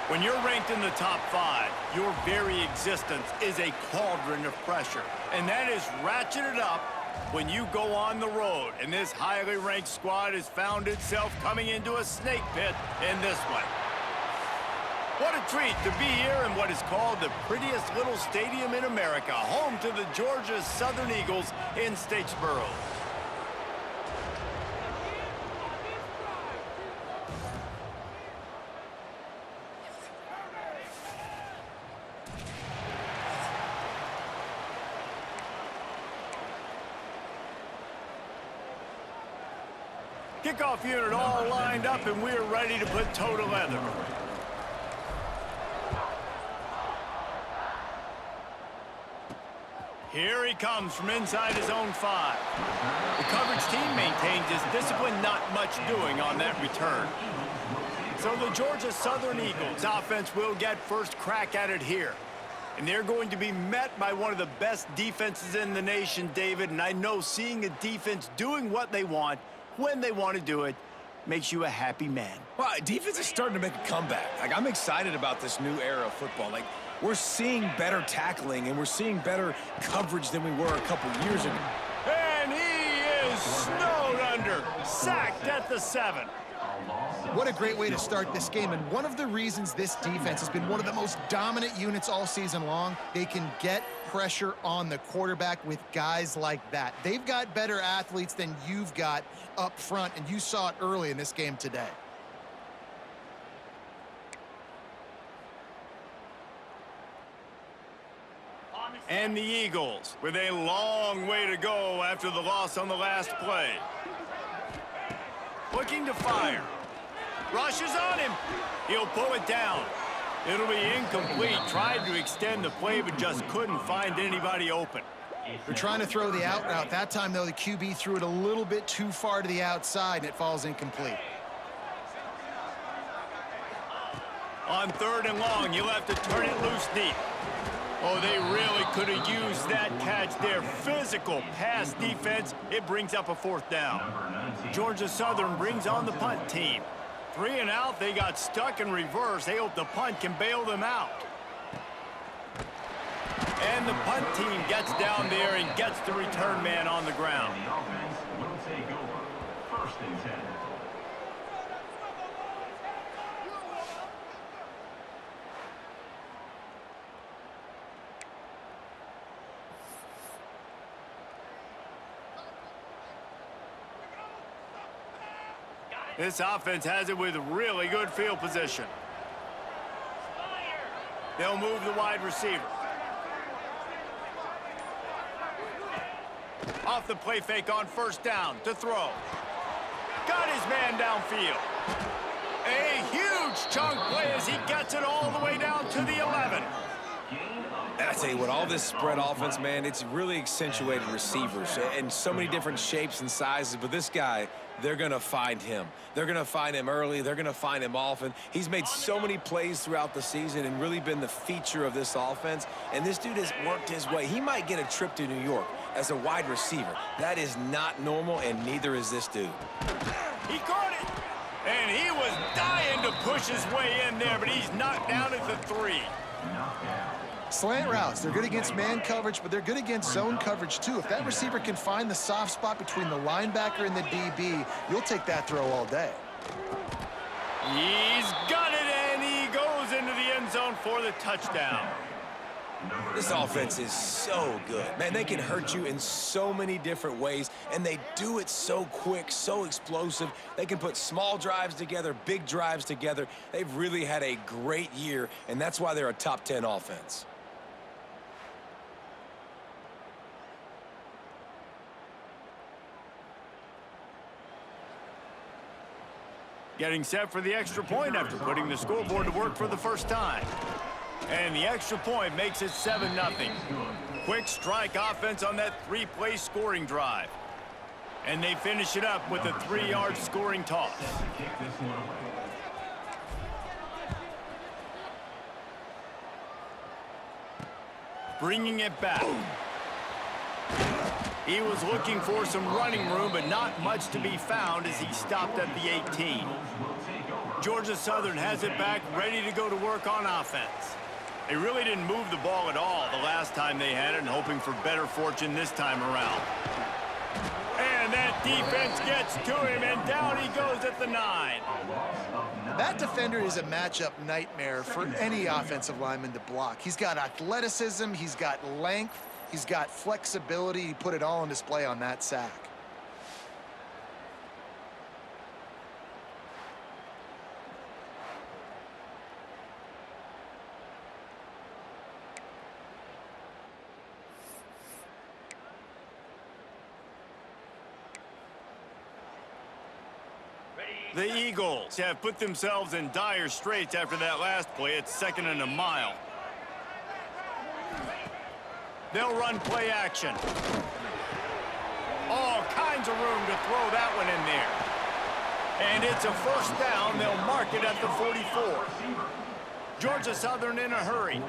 When you're ranked in the top 5, your very existence is a cauldron of pressure. And that is ratcheted up when you go on the road. And this highly ranked squad has found itself coming into a snake pit in this one. What a treat to be here in what is called the prettiest little stadium in America, home to the Georgia Southern Eagles in Statesboro. Kickoff unit all lined up, and we're ready to put toe to leather. Here he comes from inside his own 5. The coverage team maintains his discipline, not much doing on that return. So the Georgia Southern Eagles offense will get first crack at it here. And they're going to be met by one of the best defenses in the nation, David. And I know seeing a defense doing what they want, when they want to do it, makes you a happy man. Well, defense is starting to make a comeback. Like, I'm excited about this new era of football. Like, we're seeing better tackling, and we're seeing better coverage than we were a couple years ago. And he is snowed under, sacked at the 7. What a great way to start this game, and one of the reasons this defense has been one of the most dominant units all season long, they can get pressure on the quarterback with guys like that. They've got better athletes than you've got up front, and you saw it early in this game today. And the Eagles with a long way to go after the loss on the last play. Looking to fire. Rushes on him. He'll pull it down. It'll be incomplete. Tried to extend the play, but just couldn't find anybody open. They're trying to throw the out route. That time, though, the QB threw it a little bit too far to the outside, and it falls incomplete. On 3rd and long, you'll have to turn it loose deep. Oh, they really could have used that catch there. Physical pass defense. It brings up a 4th down. Georgia Southern brings on the punt team. 3 and out, they got stuck in reverse. They hope the punt can bail them out. And the punt team gets down there and gets the return man on the ground. The offense will take over 1st and 10. This offense has it with really good field position. They'll move the wide receiver. Off the play fake on 1st down to throw. Got his man downfield. A huge chunk play as he gets it all the way down to the 11. And I tell you what, all this spread offense, man, it's really accentuated receivers in so many different shapes and sizes. But this guy, they're going to find him. They're going to find him early. They're going to find him often. He's made so many plays throughout the season and really been the feature of this offense. And this dude has worked his way. He might get a trip to New York as a wide receiver. That is not normal, and neither is this dude. He caught it. And he was dying to push his way in there, but he's knocked down at the 3. Slant routes, they're good against man coverage, but they're good against zone coverage too. If that receiver can find the soft spot between the linebacker and the DB, you'll take that throw all day. He's got it, and he goes into the end zone for the touchdown. This offense is so good. Man, they can hurt you in so many different ways, and they do it so quick, so explosive. They can put small drives together, big drives together. They've really had a great year, and that's why they're a top 10 offense. Getting set for the extra point after putting the scoreboard to work for the first time. And the extra point makes it 7-0. Quick strike offense on that 3-play scoring drive. And they finish it up with a 3-yard scoring toss. Bringing it back. He was looking for some running room, but not much to be found as he stopped at the 18. Georgia Southern has it back, ready to go to work on offense. They really didn't move the ball at all the last time they had it, and hoping for better fortune this time around. And that defense gets to him, and down he goes at the 9. That defender is a matchup nightmare for any offensive lineman to block. He's got athleticism, he's got length, he's got flexibility. He put it all on display on that sack. The Eagles have put themselves in dire straits after that last play. It's 2nd and a mile. They'll run play action. All kinds of room to throw that one in there. And it's a first down. They'll mark it at the 44. Georgia Southern in a hurry.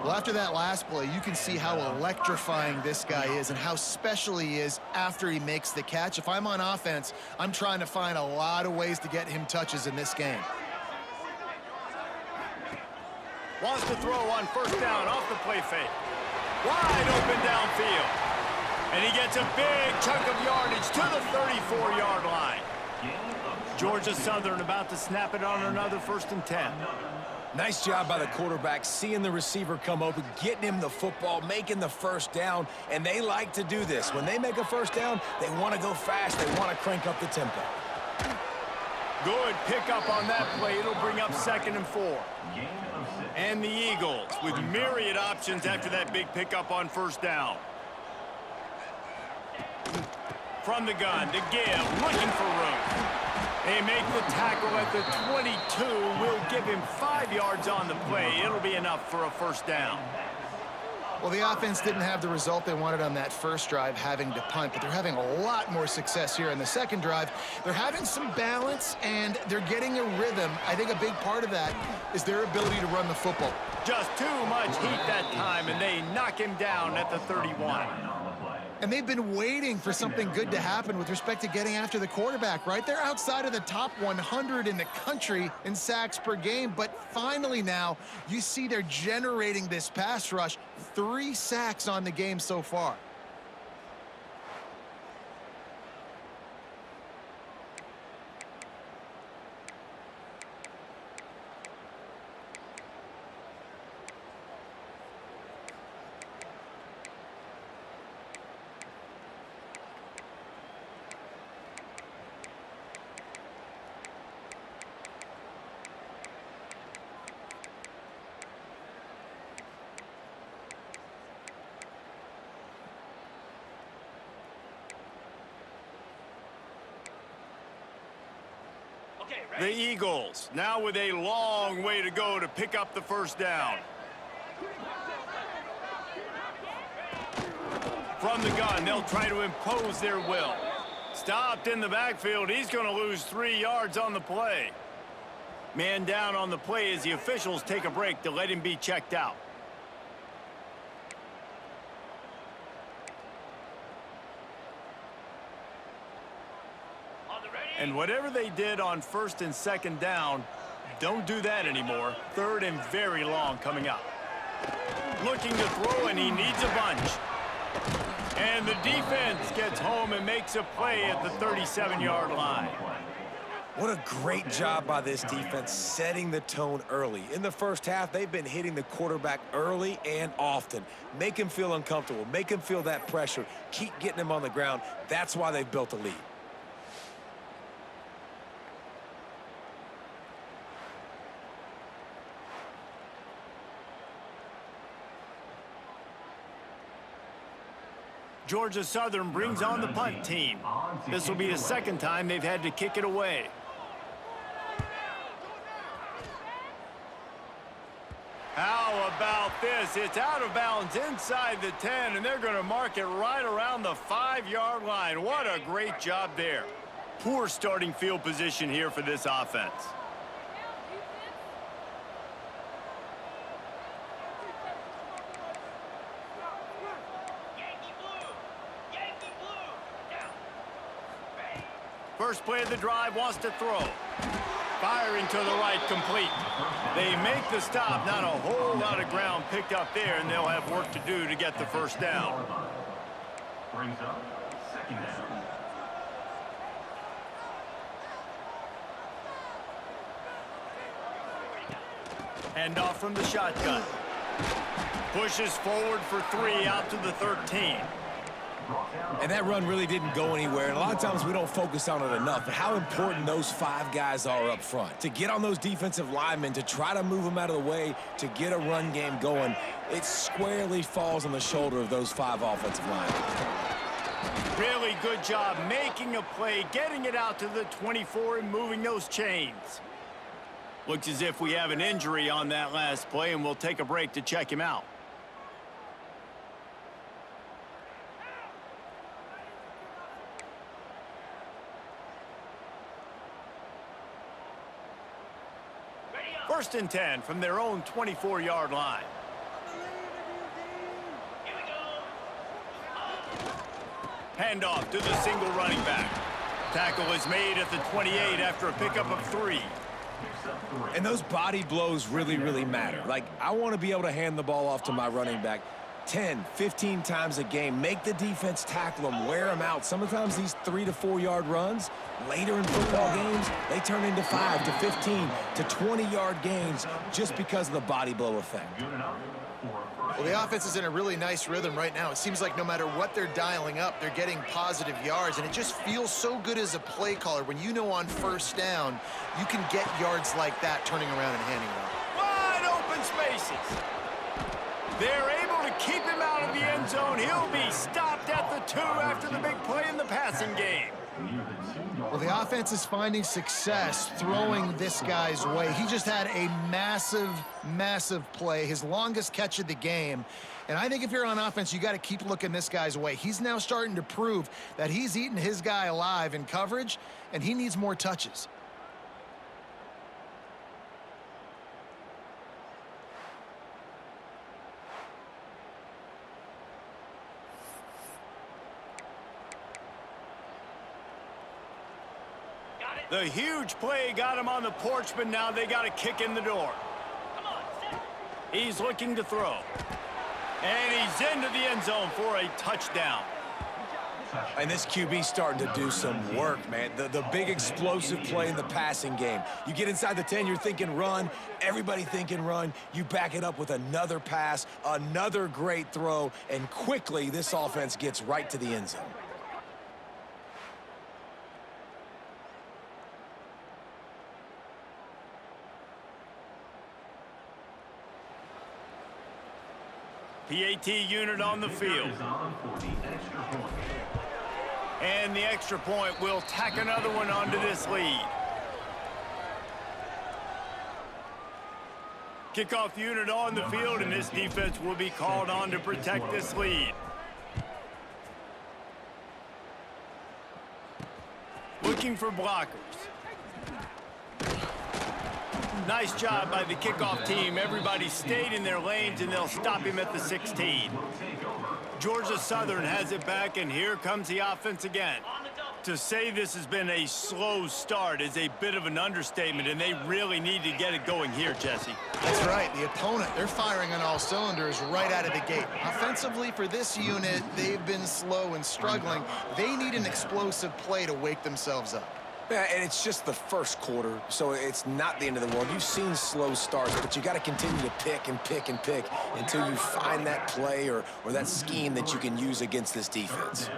Well, after that last play, you can see how electrifying this guy is and how special he is after he makes the catch. If I'm on offense, I'm trying to find a lot of ways to get him touches in this game. Wants to throw on first down off the play fake. Wide open downfield. And he gets a big chunk of yardage to the 34-yard line. Georgia Southern about to snap it on another 1st and 10. Nice job by the quarterback, seeing the receiver come open, getting him the football, making the first down, and they like to do this. When they make a first down, they want to go fast. They want to crank up the tempo. Good pickup on that play. It'll bring up 2nd and 4. And the Eagles with myriad options after that big pickup on first down. From the gun to give, looking for room. They make the tackle at the 22. Will give him 5 yards on the play. It'll be enough for a first down. Well, the offense didn't have the result they wanted on that first drive, having to punt, but they're having a lot more success here in the second drive. They're having some balance, and they're getting a rhythm. I think a big part of that is their ability to run the football. Just too much heat that time, and they knock him down at the 31. And they've been waiting for something good to happen with respect to getting after the quarterback, right? They're outside of the top 100 in the country in sacks per game, but finally now you see they're generating this pass rush. 3 sacks on the game so far. The Eagles now with a long way to go to pick up the first down. From the gun, they'll try to impose their will. Stopped in the backfield. He's going to lose 3 yards on the play. Man down on the play as the officials take a break to let him be checked out. And whatever they did on 1st and 2nd down, don't do that anymore. 3rd and very long coming up. Looking to throw, and he needs a bunch. And the defense gets home and makes a play at the 37-yard line. What a great job by this defense setting the tone early. In the first half, they've been hitting the quarterback early and often. Make him feel uncomfortable. Make him feel that pressure. Keep getting him on the ground. That's why they've built a lead. Georgia Southern brings on the punt team. This will be the 2nd time they've had to kick it away. How about this? It's out of bounds inside the 10, and they're going to mark it right around the 5-yard line. What a great job there. Poor starting field position here for this offense. First play of the drive, wants to throw. Firing to the right, complete. They make the stop. Not a whole lot of ground picked up there, and they'll have work to do to get the first down. Brings up second down. Hand off from the shotgun. Pushes forward for 3 out to the 13. And that run really didn't go anywhere. And a lot of times we don't focus on it enough, but how important those 5 guys are up front. To get on those defensive linemen, to try to move them out of the way, to get a run game going, it squarely falls on the shoulder of those 5 offensive linemen. Really good job making a play, getting it out to the 24 and moving those chains. Looks as if we have an injury on that last play, and we'll take a break to check him out. First and 10 from their own 24-yard line. Handoff to the single running back. Tackle is made at the 28 after a pickup of 3. And those body blows really, really matter. Like, I want to be able to hand the ball off to my running back 10, 15 times a game. Make the defense tackle them, wear them out. Sometimes these 3 to 4 yard runs, later in football games, they turn into 5 to 15 to 20-yard gains just because of the body blow effect. Well, the offense is in a really nice rhythm right now. It seems like no matter what they're dialing up, they're getting positive yards, and it just feels so good as a play caller when you know on first down you can get yards like that turning around and handing it off. Wide open spaces. They're able to keep him out of the end zone. He'll be stopped at the 2 after the big play in the passing game. Well, the offense is finding success throwing this guy's way. He just had a massive, massive play, his longest catch of the game. And I think if you're on offense, you got to keep looking this guy's way. He's now starting to prove that he's eating his guy alive in coverage, and he needs more touches. The huge play got him on the porch, but now they got a kick in the door. He's looking to throw. And he's into the end zone for a touchdown. And this QB's starting to do some work, man. The big explosive play in the passing game. You get inside the 10, you're thinking run. Everybody thinking run. You back it up with another pass, another great throw, and quickly this offense gets right to the end zone. PAT unit on the field. And the extra point will tack another one onto this lead. Kickoff unit on the field, and this defense will be called on to protect this lead. Looking for blockers. Nice job by the kickoff team. Everybody stayed in their lanes, and they'll stop him at the 16. Georgia Southern has it back, and here comes the offense again. To say this has been a slow start is a bit of an understatement, and they really need to get it going here, Jesse. That's right. The opponent, they're firing on all cylinders right out of the gate. Offensively, for this unit, they've been slow and struggling. They need an explosive play to wake themselves up. Yeah, and it's just the first quarter, so it's not the end of the world. You've seen slow starts, but you got to continue to pick and pick and pick until you find that play or that scheme that you can use against this defense.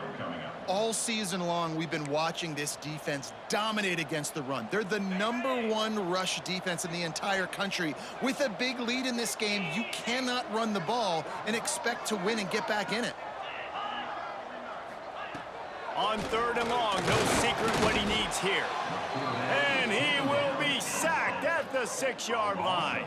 All season long, we've been watching this defense dominate against the run. They're the #1 rush defense in the entire country. With a big lead in this game, you cannot run the ball and expect to win and get back in it. On 3rd and long, no secret what he needs here. And he will be sacked at the 6-yard line.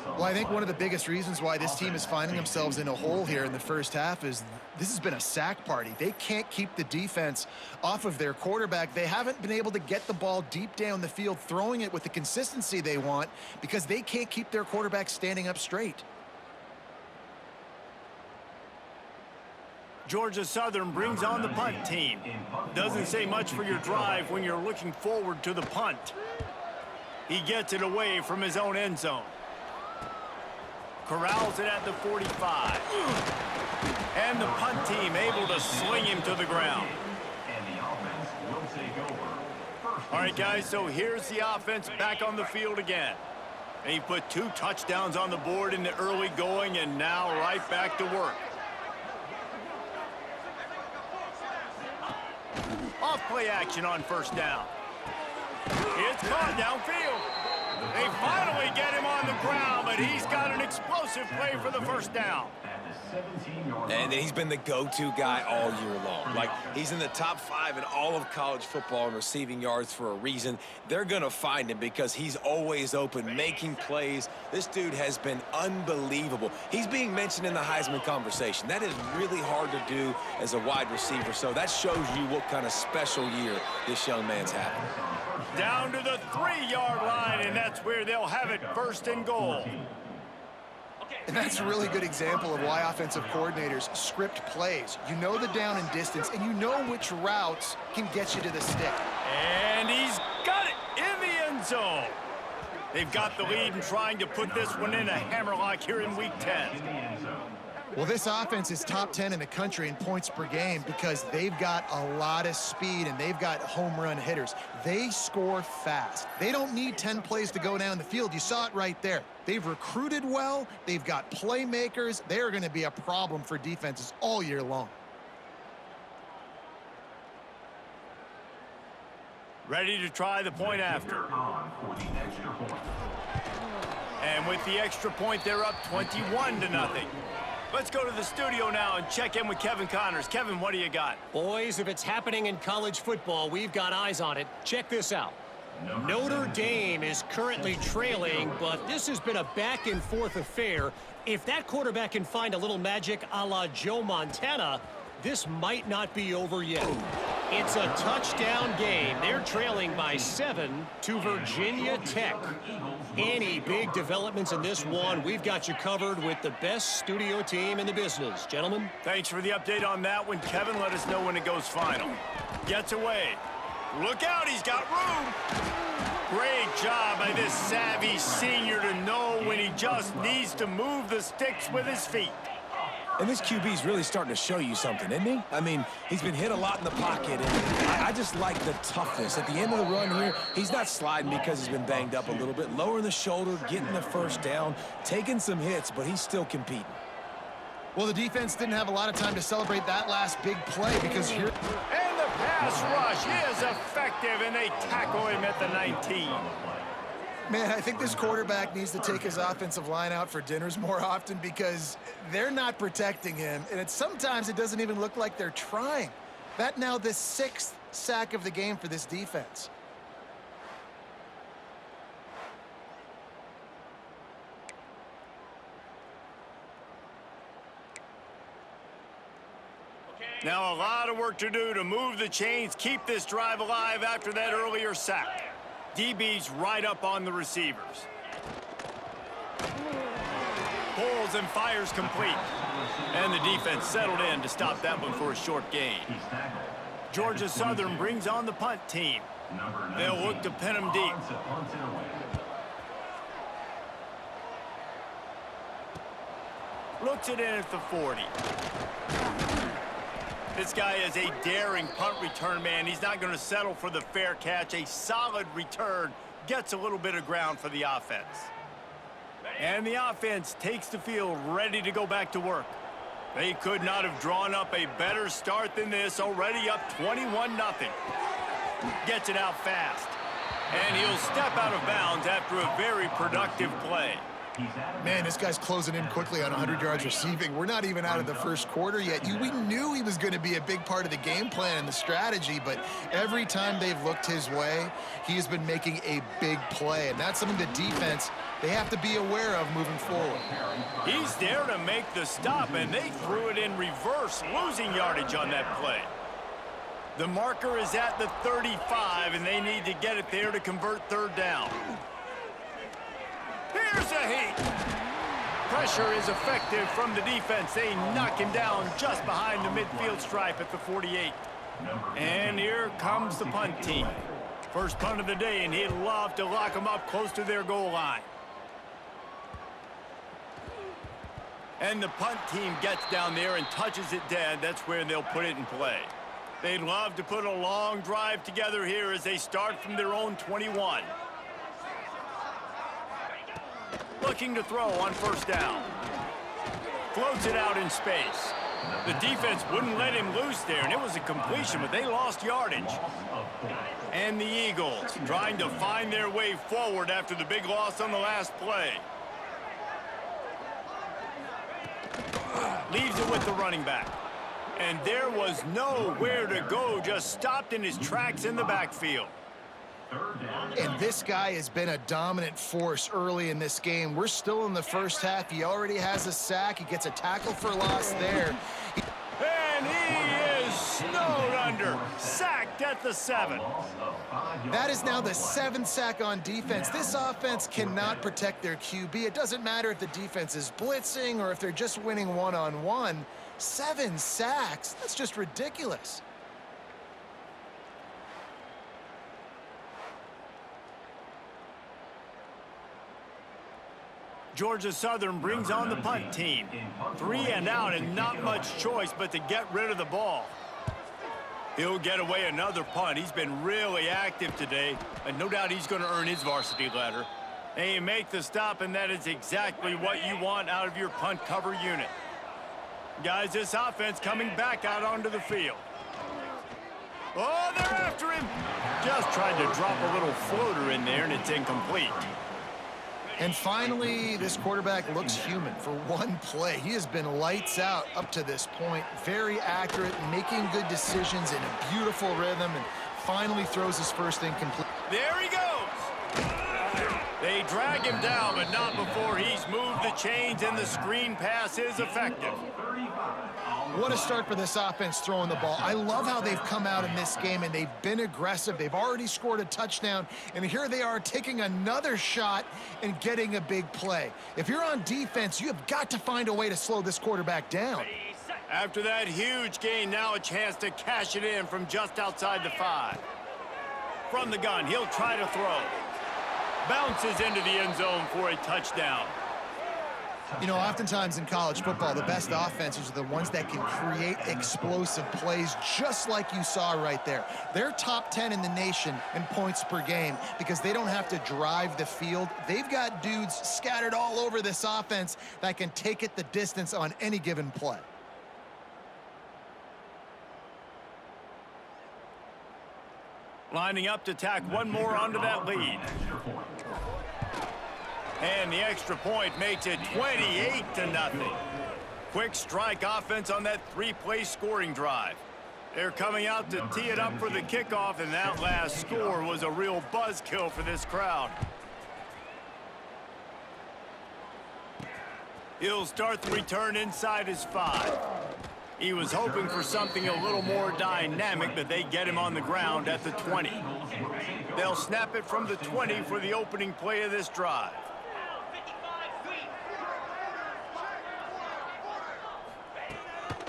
Well, I think one of the biggest reasons why this team is finding themselves in a hole here in the first half is this has been a sack party. They can't keep the defense off of their quarterback. They haven't been able to get the ball deep down the field, throwing it with the consistency they want because they can't keep their quarterback standing up straight. Georgia Southern brings on the punt team. Doesn't say much for your drive when you're looking forward to the punt. He gets it away from his own end zone. Corrals it at the 45. And the punt team able to sling him to the ground. And the offense will take over. All right, guys, so here's the offense back on the field again. They put 2 touchdowns on the board in the early going, and now right back to work. Off play action on first down. It's caught downfield. They finally get him on the ground, but he's got an explosive play for the first down. And he's been the go-to guy all year long. Like, he's in the top 5 in all of college football in receiving yards for a reason. They're going to find him because he's always open, making plays. This dude has been unbelievable. He's being mentioned in the Heisman conversation. That is really hard to do as a wide receiver, so that shows you what kind of special year this young man's having. Down to the 3-yard line, and that's where they'll have it, first and goal. And that's a really good example of why offensive coordinators script plays. You know the down and distance, and you know which routes can get you to the stick. And he's got it in the end zone. They've got the lead and trying to put this one in a hammerlock here in Week 10. Well, this offense is top 10 in the country in points per game because they've got a lot of speed and they've got home run hitters. They score fast. They don't need 10 plays to go down the field. You saw it right there. They've recruited well. They've got playmakers. They're going to be a problem for defenses all year long. Ready to try the point after. And with the extra point, they're up 21-0. Let's go to the studio now and check in with Kevin Connors. Kevin, what do you got? Boys, if it's happening in college football, we've got eyes on it. Check this out. Notre Dame is currently trailing, but this has been a back-and-forth affair. If that quarterback can find a little magic a la Joe Montana, this might not be over yet. It's a touchdown game. They're trailing by 7 to Virginia Tech. Any big developments in this one, we've got you covered with the best studio team in the business. Gentlemen. Thanks for the update on that one, Kevin. Let us know when it goes final. Gets away. Look out, he's got room. Great job by this savvy senior to know when he just needs to move the sticks with his feet. And this QB's really starting to show you something, isn't he? I mean, he's been hit a lot in the pocket, and I just like the toughness. At the end of the run here, he's not sliding because he's been banged up a little bit. Lowering the shoulder, getting the first down, taking some hits, but he's still competing. Well, the defense didn't have a lot of time to celebrate that last big play because here... And the pass rush is effective, and they tackle him at the 19. Man, I think this quarterback needs to take his offensive line out for dinners more often because they're not protecting him, and sometimes it doesn't even look like they're trying. That now the 6th sack of the game for this defense. Now a lot of work to do to move the chains, keep this drive alive after that earlier sack. DB's right up on the receivers. Pulls and fires complete. And the defense settled in to stop that one for a short gain. Georgia Southern brings on the punt team. They'll look to pin him deep. Looks it in at the 40. This guy is a daring punt return man. He's not going to settle for the fair catch. A solid return gets a little bit of ground for the offense. And the offense takes the field ready to go back to work. They could not have drawn up a better start than this, already up 21-0. Gets it out fast. And he'll step out of bounds after a very productive play. Man, this guy's closing in quickly on 100 yards receiving. We're not even out of the first quarter yet. We knew he was going to be a big part of the game plan and the strategy, but every time they've looked his way, he's been making a big play, and that's something the defense, they have to be aware of moving forward. He's there to make the stop, and they threw it in reverse, losing yardage on that play. The marker is at the 35, and they need to get it there to convert third down. Here's a heat. Pressure is effective from the defense. They knock him down just behind the midfield stripe at the 48. And here comes the punt team. First punt of the day, and he'd love to lock them up close to their goal line. And the punt team gets down there and touches it dead. That's where they'll put it in play. They'd love to put a long drive together here as they start from their own 21. Looking to throw on first down. Floats it out in space. The defense wouldn't let him loose there, and it was a completion, but they lost yardage. And the Eagles trying to find their way forward after the big loss on the last play. Leaves it with the running back. And there was nowhere to go, just stopped in his tracks in the backfield. And this guy has been a dominant force early in this game. We're still in the first half. He already has a sack. He gets a tackle for loss there. And he is snowed under, sacked at the 7. That is now the 7th sack on defense. This offense cannot protect their QB. It doesn't matter if the defense is blitzing or if they're just winning one-on-one. 7 sacks, that's just ridiculous. Georgia Southern brings on the punt team. 3 and out and not much choice but to get rid of the ball. He'll get away another punt. He's been really active today, and no doubt he's going to earn his varsity letter. They make the stop, and that is exactly what you want out of your punt cover unit. Guys, this offense coming back out onto the field. Oh, they're after him. Just tried to drop a little floater in there, and it's incomplete. And finally, this quarterback looks human for one play. He has been lights out up to this point. Very accurate, making good decisions in a beautiful rhythm, and finally throws his first incomplete. There he goes. They drag him down, but not before he's moved the chains, and the screen pass is effective. What a start for this offense throwing the ball. I love how they've come out in this game, and they've been aggressive. They've already scored a touchdown, and here they are taking another shot and getting a big play. If you're on defense, you have got to find a way to slow this quarterback down. After that huge gain, now a chance to cash it in from just outside the 5. From the gun, he'll try to throw. Bounces into the end zone for a touchdown. You know, oftentimes in college football, the best offenses are the ones that can create explosive plays, just like you saw right there. They're top 10 in the nation in points per game because they don't have to drive the field. They've got dudes scattered all over this offense that can take it the distance on any given play. Lining up to tack one more onto that lead. And the extra point makes it 28-0. Quick strike offense on that 3-play scoring drive. They're coming out to tee it up for the kickoff, and that last score was a real buzzkill for this crowd. He'll start the return inside his 5. He was hoping for something a little more dynamic, but they get him on the ground at the 20. They'll snap it from the 20 for the opening play of this drive.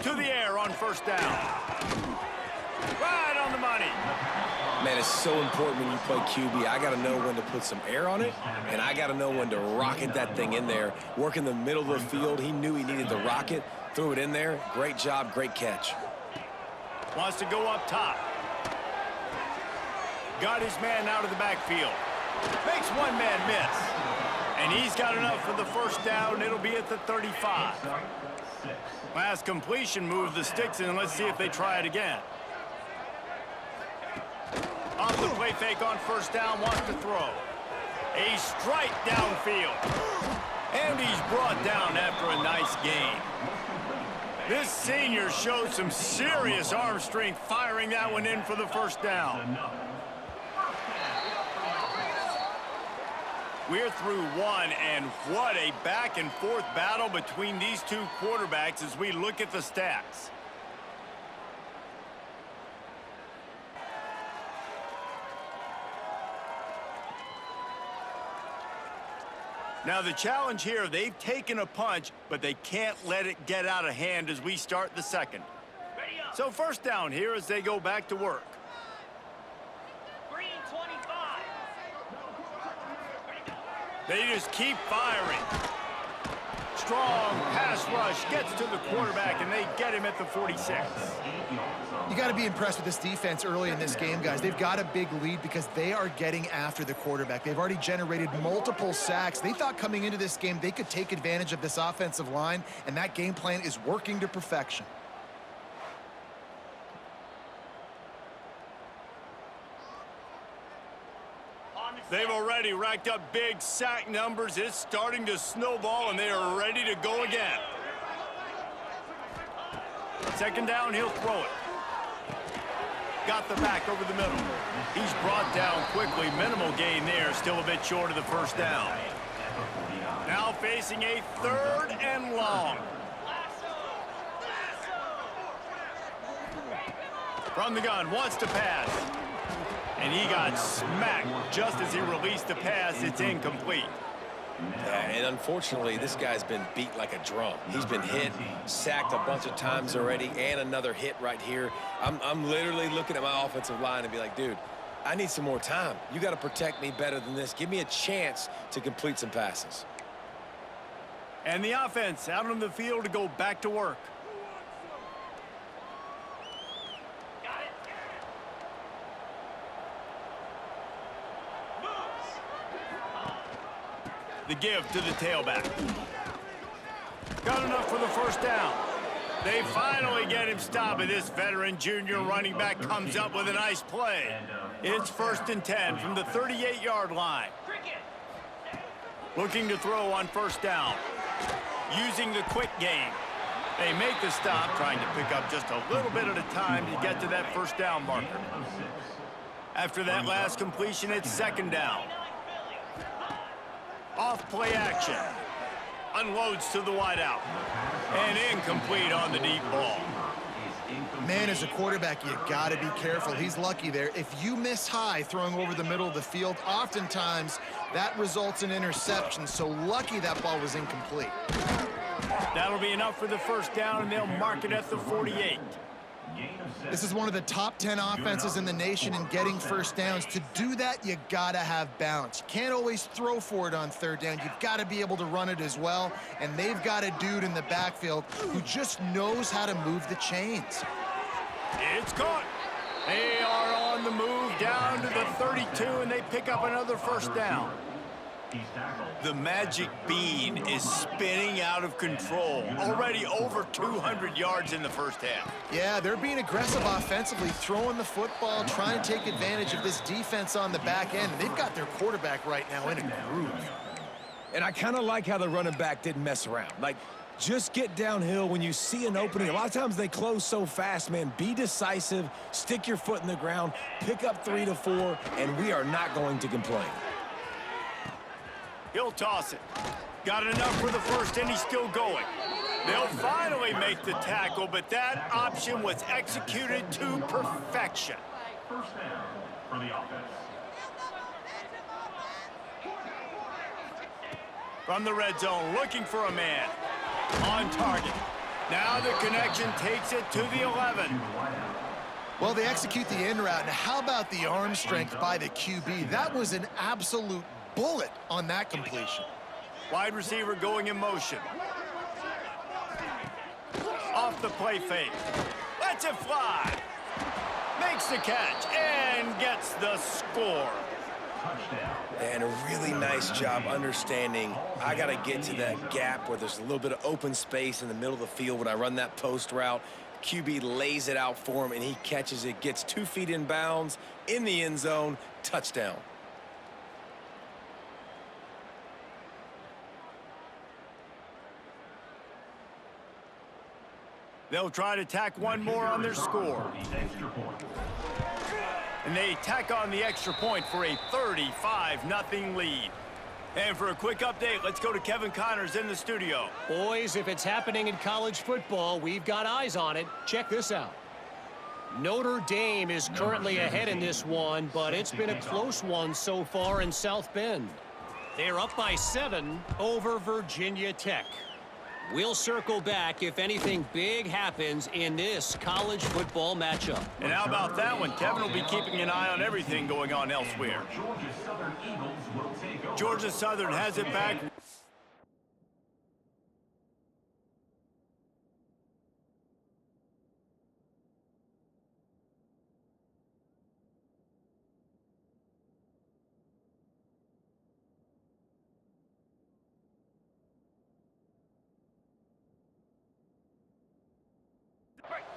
To the air on first down. Right on the money. Man, it's so important when you play QB. I got to know when to put some air on it, and I got to know when to rocket that thing in there. Work in the middle of the field. He knew he needed to rocket. Threw it in there. Great job, great catch. Wants to go up top. Got his man out of the backfield. Makes one man miss. And he's got enough for the first down. It'll be at the 35. Last completion moved the sticks in. Let's see if they try it again. Off the play fake on first down, wants to throw. A strike downfield. And he's brought down after a nice gain. This senior showed some serious arm strength firing that one in for the first down. We're through one, and what a back-and-forth battle between these two quarterbacks as we look at the stats. Now the challenge here, they've taken a punch, but they can't let it get out of hand as we start the second. So first down here as they go back to work. Green 25. They just keep firing. Strong pass rush gets to the quarterback, and they get him at the 46. You got to be impressed with this defense early in this game, guys. They've got a big lead because they are getting after the quarterback. They've already generated multiple sacks. They thought coming into this game they could take advantage of this offensive line, and that game plan is working to perfection. They've already racked up big sack numbers. It's starting to snowball, and they are ready to go again. Second down, he'll throw it. Got the back over the middle. He's brought down quickly. Minimal gain there, still a bit short of the first down. Now facing a 3rd and long. From the gun, wants to pass. And he got smacked just as he released the pass. It's incomplete. And unfortunately, this guy's been beat like a drum. He's been hit, sacked a bunch of times already, and another hit right here. I'm literally looking at my offensive line and be like, dude, I need some more time. You got to protect me better than this. Give me a chance to complete some passes. And the offense out on the field to go back to work. The give to the tailback. Got enough for the first down. They finally get him stopped, and this veteran junior running back comes up with a nice play. It's 1st and 10 from the 38-yard line. Looking to throw on first down. Using the quick game. They make the stop, trying to pick up just a little bit at a time to get to that first down marker. After that last completion, it's 2nd down. Off play action. Unloads to the wideout. And incomplete on the deep ball. Man, as a quarterback, you got to be careful. He's lucky there. If you miss high throwing over the middle of the field, oftentimes that results in interception. So lucky that ball was incomplete. That'll be enough for the first down, and they'll mark it at the 48. This is one of the top 10 offenses in the nation in getting first downs. To do that, you gotta have balance. You can't always throw for it on 3rd down. You've got to be able to run it as well. And they've got a dude in the backfield who just knows how to move the chains. It's caught. They are on the move down to the 32, and they pick up another first down. The magic bean is spinning out of control. Already over 200 yards in the first half. Yeah, they're being aggressive offensively, throwing the football, trying to take advantage of this defense on the back end. And they've got their quarterback right now in a groove. And I kind of like how the running back didn't mess around. Like, just get downhill when you see an opening. A lot of times they close so fast, man. Be decisive, stick your foot in the ground, pick up 3 to 4, and we are not going to complain. He'll toss it. Got enough for the first, and he's still going. They'll finally make the tackle, but that option was executed to perfection. First down for the offense. From the red zone, looking for a man. On target. Now the connection takes it to the 11. Well, they execute the in route. And how about the arm strength by the QB? That was an absolute bullet on that completion. Wide receiver going in motion. Off the play fake. Lets it fly. Makes the catch and gets the score. And a really nice job understanding I got to get to that gap where there's a little bit of open space in the middle of the field when I run that post route. QB lays it out for him, and he catches it, gets 2 feet in bounds, in the end zone, touchdown. They'll try to tack one more on their score. And they tack on the extra point for a 35-0 lead. And for a quick update, let's go to Kevin Connors in the studio. Boys, if it's happening in college football, we've got eyes on it. Check this out. Notre Dame is currently ahead in this one, but it's been a close one so far in South Bend. They're up by 7 over Virginia Tech. We'll circle back if anything big happens in this college football matchup. And how about that one? Kevin will be keeping an eye on everything going on elsewhere. Georgia Southern Eagles will take over. Georgia Southern has it back.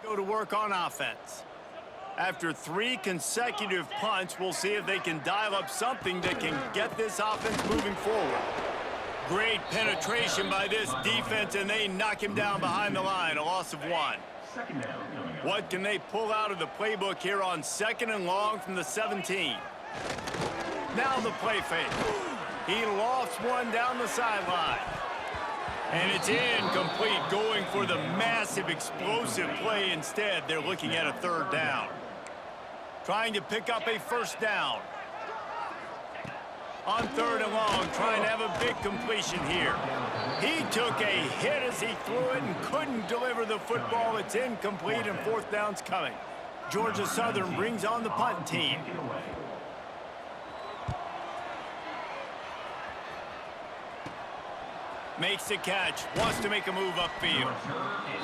Go to work on offense. After 3 consecutive punts, we'll see if they can dial up something that can get this offense moving forward. Great penetration by this defense, and they knock him down behind the line, a loss of 1. Second down coming up. What can they pull out of the playbook here on 2nd and long from the 17? Now the play fake. He lofts one down the sideline. And it's incomplete, going for the massive explosive play instead. They're looking at a 3rd down. Trying to pick up a 1st down. On 3rd and long, trying to have a big completion here. He took a hit as he threw it and couldn't deliver the football. It's incomplete, and 4th down's coming. Georgia Southern brings on the punt team. Makes the catch, wants to make a move upfield.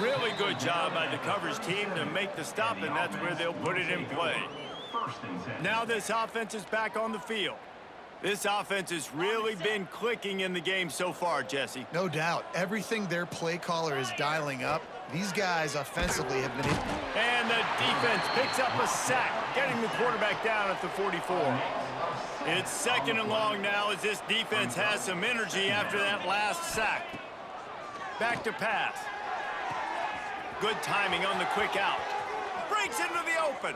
Really good job by the coverage team to make the stop, and that's where they'll put it in play. Now this offense is back on the field. This offense has really been clicking in the game so far, Jesse. No doubt. Everything their play caller is dialing up, these guys offensively have been... And the defense picks up a sack, getting the quarterback down at the 44. It's 2nd and long now as this defense has some energy after that last sack. Back to pass. Good timing on the quick out. Breaks into the open.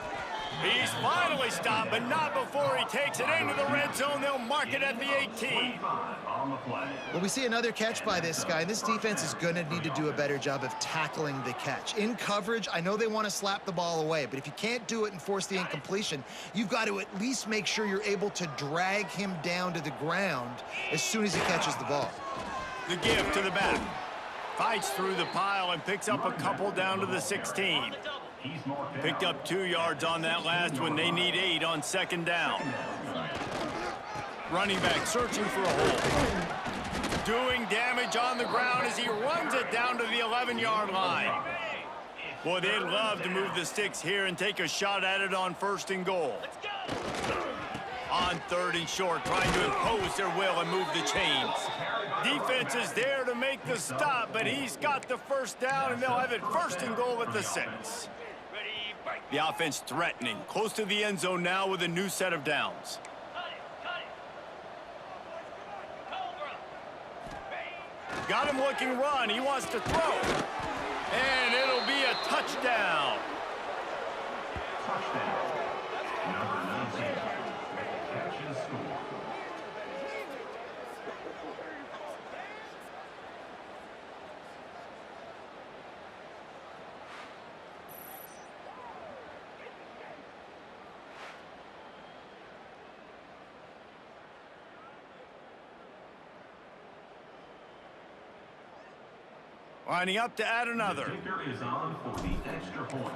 He's finally stopped, but not before he takes it into the red zone. They'll mark it at the 18. Well, we see another catch by this guy. This defense is going to need to do a better job of tackling the catch. In coverage, I know they want to slap the ball away, but if you can't do it and force the incompletion, you've got to at least make sure you're able to drag him down to the ground as soon as he catches the ball. The give to the back. Fights through the pile and picks up a couple down to the 16. Picked up 2 yards on that last one. They need 8 on 2nd down. Running back searching for a hole. Doing damage on the ground as he runs it down to the 11-yard line. Boy, they'd love to move the sticks here and take a shot at it on 1st and goal. On 3rd and short, trying to impose their will and move the chains. Defense is there to make the stop, but he's got the 1st down, and they'll have it 1st and goal at the 6. The offense threatening, close to the end zone now with a new set of downs. Got him looking run. He wants to throw. And it'll be a touchdown. Touchdown. Number 19. Catch and score. Lining up to add another. The kicker is on for the extra point.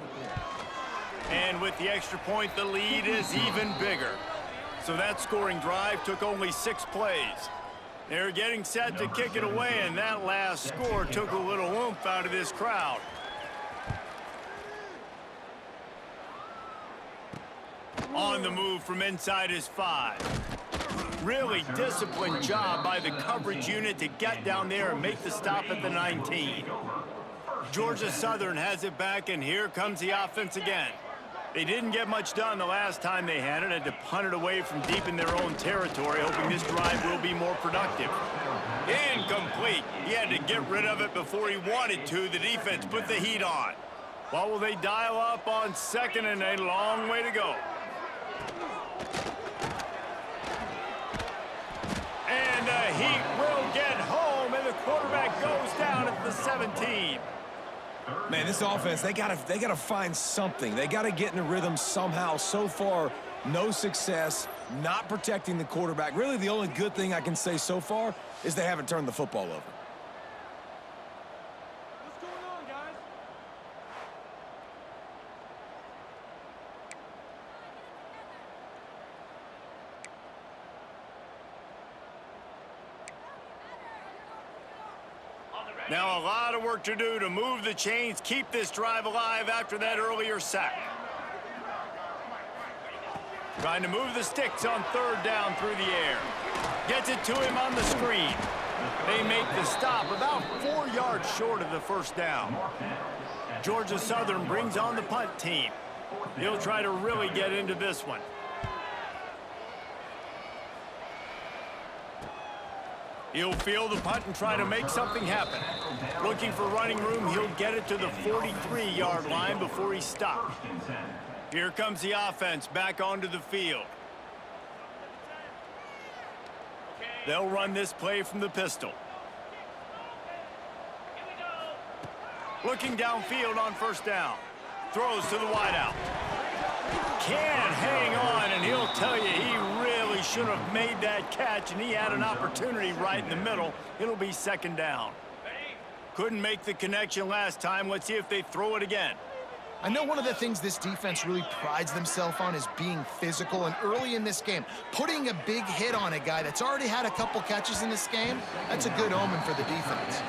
And with the extra point, the lead is even bigger. So that scoring drive took only 6 plays. They're getting set to kick it away, and that last score took a little oomph out of this crowd. On the move from inside his 5. Really disciplined job by the coverage unit to get down there and make the stop at the 19. Georgia Southern has it back, and here comes the offense again. They didn't get much done the last time they had it. Had to punt it away from deep in their own territory, hoping this drive will be more productive. Incomplete. He had to get rid of it before he wanted to. The defense put the heat on. What will they dial up on 2nd and a long way to go? And the Heat will get home, and the quarterback goes down at the 17. Man, this offense, they gotta find something. They gotta get in a rhythm somehow. So far, no success, not protecting the quarterback. Really, the only good thing I can say so far is they haven't turned the football over. Now a lot of work to do to move the chains, keep this drive alive after that earlier sack. Trying to move the sticks on third down through the air. Gets it to him on the screen. They make the stop about 4 yards short of the first down. Georgia Southern brings on the punt team. He'll try to really get into this one. He'll field the punt and try to make something happen. Looking for running room, he'll get it to the 43-yard line before he's stopped. Here comes the offense back onto the field. They'll run this play from the pistol. Looking downfield on first down. Throws to the wideout. Can't hang on, and he'll tell you he really should have made that catch, and he had an opportunity right in the middle. It'll be second down. Couldn't make the connection last time. Let's see if they throw it again. I know one of the things this defense really prides themselves on is being physical, and early in this game, putting a big hit on a guy that's already had a couple catches in this game, that's a good omen for the defense.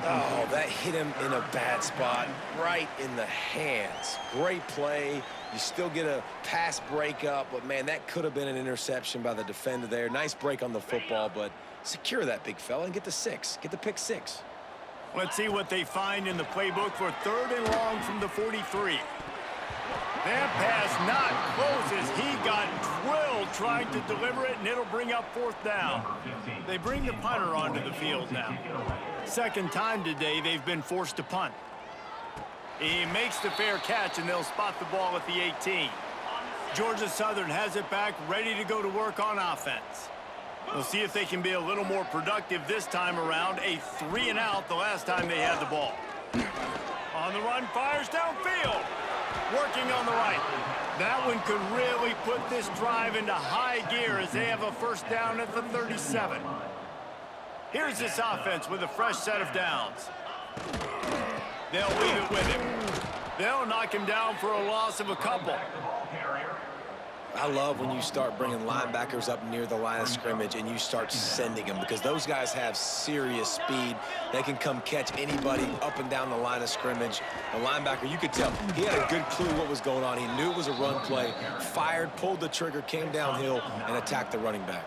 Oh, that hit him in a bad spot, right in the hands. Great play. You still get a pass breakup, but, man, that could have been an interception by the defender there. Nice break on the football, but secure that big fella and get the 6. Get the pick 6. Let's see what they find in the playbook for third and long from the 43. That pass not close as he got drilled trying to deliver it, and it'll bring up fourth down. They bring the punter onto the field now. Second time today they've been forced to punt. He makes the fair catch, and they'll spot the ball at the 18. Georgia Southern has it back, ready to go to work on offense. We'll see if they can be a little more productive this time around. A 3-and-out the last time they had the ball. On the run, fires downfield. Working on the right. That one could really put this drive into high gear as they have a first down at the 37. Here's this offense with a fresh set of downs. They'll leave it with him. They'll knock him down for a loss of a couple. I love when you start bringing linebackers up near the line of scrimmage and you start sending them, because those guys have serious speed. They can come catch anybody up and down the line of scrimmage. The linebacker, you could tell, he had a good clue what was going on. He knew it was a run play, fired, pulled the trigger, came downhill, and attacked the running back.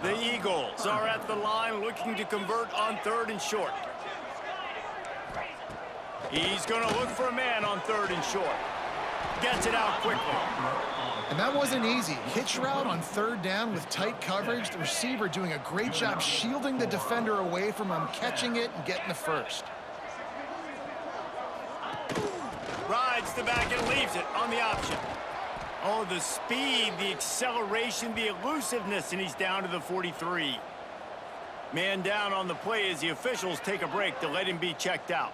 The Eagles are at the line looking to convert on third and short. He's going to look for a man on third and short. Gets it out quickly. And that wasn't easy. Hitch route on third down with tight coverage. The receiver doing a great job shielding the defender away from him, catching it and getting the first. Rides the back and leaves it on the option. Oh, the speed, the acceleration, the elusiveness, and he's down to the 43. Man down on the play as the officials take a break to let him be checked out.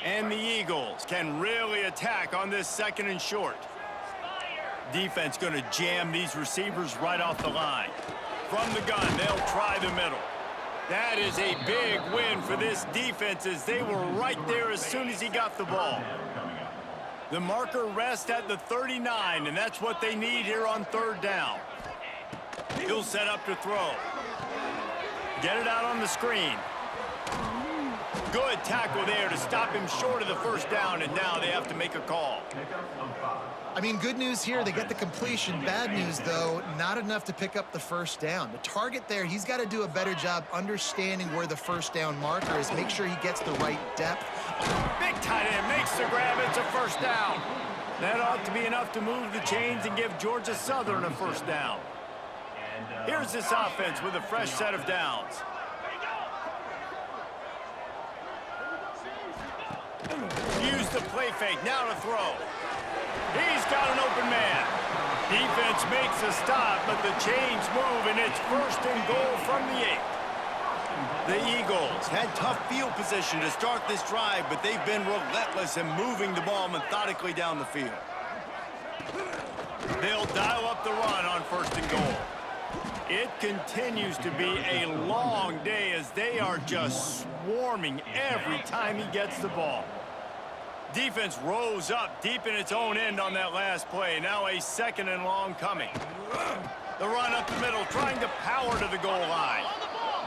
And the Eagles can really attack on this second and short. Defense going to jam these receivers right off the line. From the gun, they'll try the middle. That is a big win for this defense as they were right there as soon as he got the ball. The marker rests at the 39, and that's what they need here on third down. He'll set up to throw. Get it out on the screen. Good tackle there to stop him short of the first down, and now they have to make a call. I mean, good news here, they get the completion. Bad news, though, not enough to pick up the first down. The target there, he's got to do a better job understanding where the first down marker is, make sure he gets the right depth. Big tight end makes the grab. It's a first down. That ought to be enough to move the chains and give Georgia Southern a first down. Here's this offense with a fresh set of downs. Use the play fake, now to throw. He's got an open man. Defense makes a stop, but the chains move, and it's first and goal from the 8. The Eagles had tough field position to start this drive, but they've been relentless in moving the ball methodically down the field. They'll dial up the run on first and goal. It continues to be a long day as they are just swarming every time he gets the ball. Defense rose up deep in its own end on that last play. Now a second and long coming. The run up the middle, trying to power to the goal line.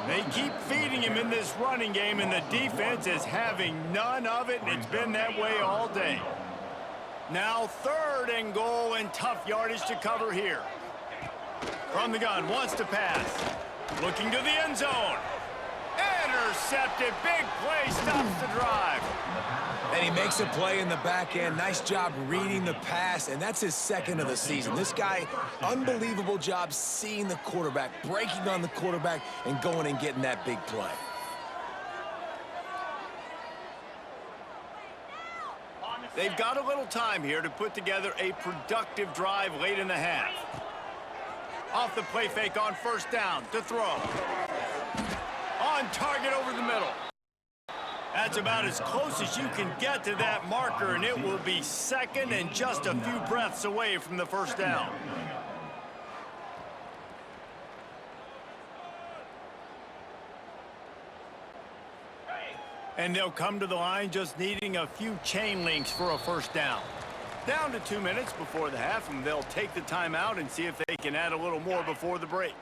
They keep feeding him in this running game, and the defense is having none of it, and it's been that way all day. Now 3rd and goal, and tough yardage to cover here. From the gun, wants to pass. Looking to the end zone. Intercepted. Big play, stops the drive. And he makes a play in the back end. Nice job reading the pass, and that's his 2nd of the season. This guy, unbelievable job seeing the quarterback, breaking on the quarterback, and going and getting that big play. They've got a little time here to put together a productive drive late in the half. Off the play fake on 1st down to throw. On target over the middle. That's about as close as you can get to that marker, and it will be 2nd and just a few breaths away from the 1st down. And they'll come to the line just needing a few chain links for a 1st down. Down to 2 minutes before the half, and they'll take the timeout and see if they can add a little more before the break.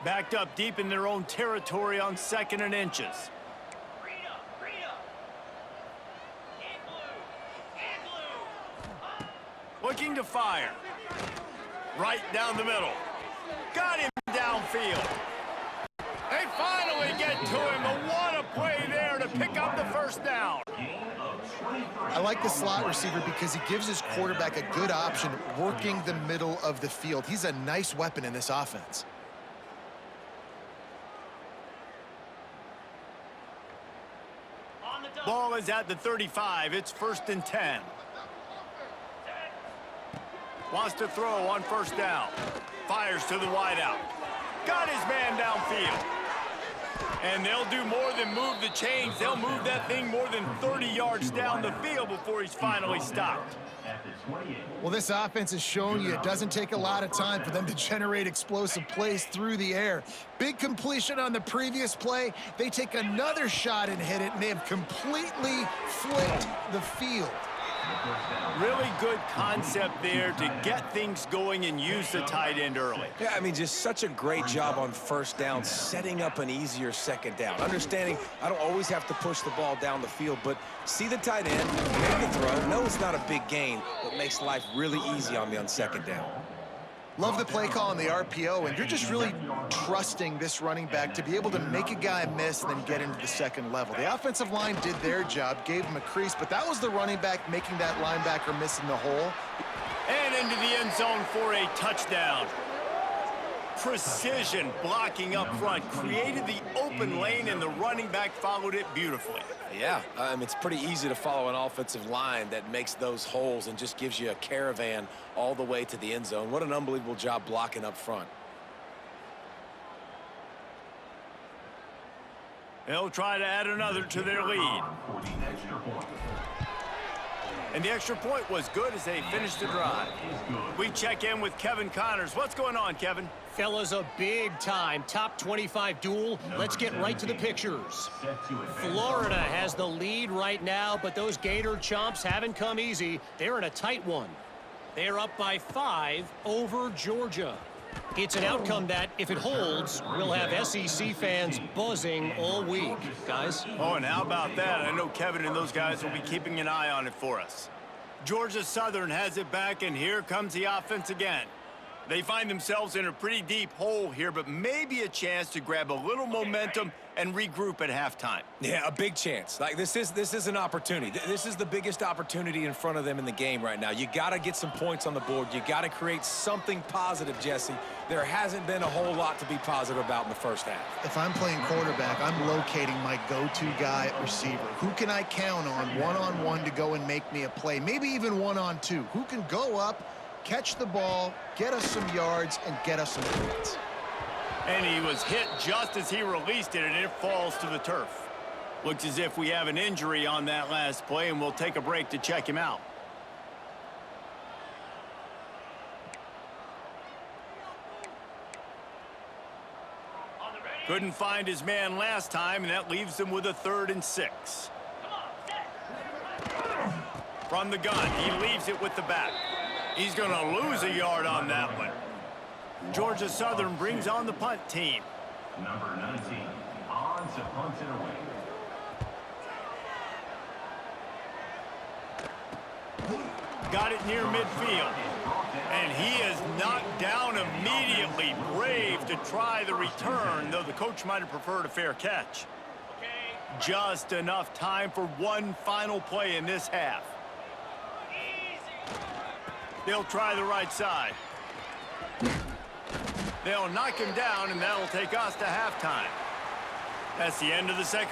Backed up deep in their own territory on 2nd and inches. Looking to fire. Right down the middle. Got him downfield. They finally get to him, but what a play there to pick up the 1st down. I like the slot receiver because he gives his quarterback a good option working the middle of the field. He's a nice weapon in this offense. Ball is at the 35. It's 1st and 10. Wants to throw on 1st down. Fires to the wideout. Got his man downfield. And they'll do more than move the chains. They'll move that thing more than 30 yards down the field before he's finally stopped. Well, this offense has shown you it doesn't take a lot of time for them to generate explosive plays through the air. Big completion on the previous play. They take another shot and hit it, and they have completely flipped the field. Really good concept there to get things going and use the tight end early. Yeah, I mean, just such a great job on 1st down, setting up an easier 2nd down. Understanding I don't always have to push the ball down the field, but see the tight end, make a throw. No, it's not a big gain, but makes life really easy on me on 2nd down. Love the play call on the RPO, and you're just really trusting this running back to be able to make a guy miss and then get into the 2nd level. The offensive line did their job, gave him a crease, but that was the running back making that linebacker miss in the hole. And into the end zone for a touchdown. Precision blocking up front, created the open lane, and the running back followed it beautifully. Yeah, it's pretty easy to follow an offensive line that makes those holes and just gives you a caravan all the way to the end zone. What an unbelievable job blocking up front. They'll try to add another to their lead. And the extra point was good as they finished the drive. We check in with Kevin Connors. What's going on, Kevin? Fellas, a big-time top 25 duel. Let's get right to the pictures. Florida has the lead right now, but those Gator chumps haven't come easy. They're in a tight one. They're up by 5 over Georgia. It's an outcome that, if it holds, we'll have SEC fans buzzing all week. Guys? Oh, and how about that? I know Kevin and those guys will be keeping an eye on it for us. Georgia Southern has it back, and here comes the offense again. They find themselves in a pretty deep hole here, but maybe a chance to grab a little momentum and regroup at halftime. Yeah, a big chance. Like, this is an opportunity. This is the biggest opportunity in front of them in the game right now. You got to get some points on the board. You got to create something positive, Jesse. There hasn't been a whole lot to be positive about in the 1st half. If I'm playing quarterback, I'm locating my go-to guy at receiver. Who can I count on one-on-one to go and make me a play? Maybe even one-on-two. Who can go up, catch the ball, get us some yards, and get us some points? And he was hit just as he released it, and it falls to the turf. Looks as if we have an injury on that last play, and we'll take a break to check him out. Couldn't find his man last time, and that leaves him with a 3rd and 6. From the gun, he leaves it with the back. He's going to lose a yard on that one. Georgia Southern brings on the punt team. Number 19, on to punt it away. Got it near midfield. And he is knocked down immediately. Brave to try the return, though the coach might have preferred a fair catch. Just enough time for one final play in this half. They'll try the right side. They'll knock him down, and that'll take us to halftime. That's the end of the second.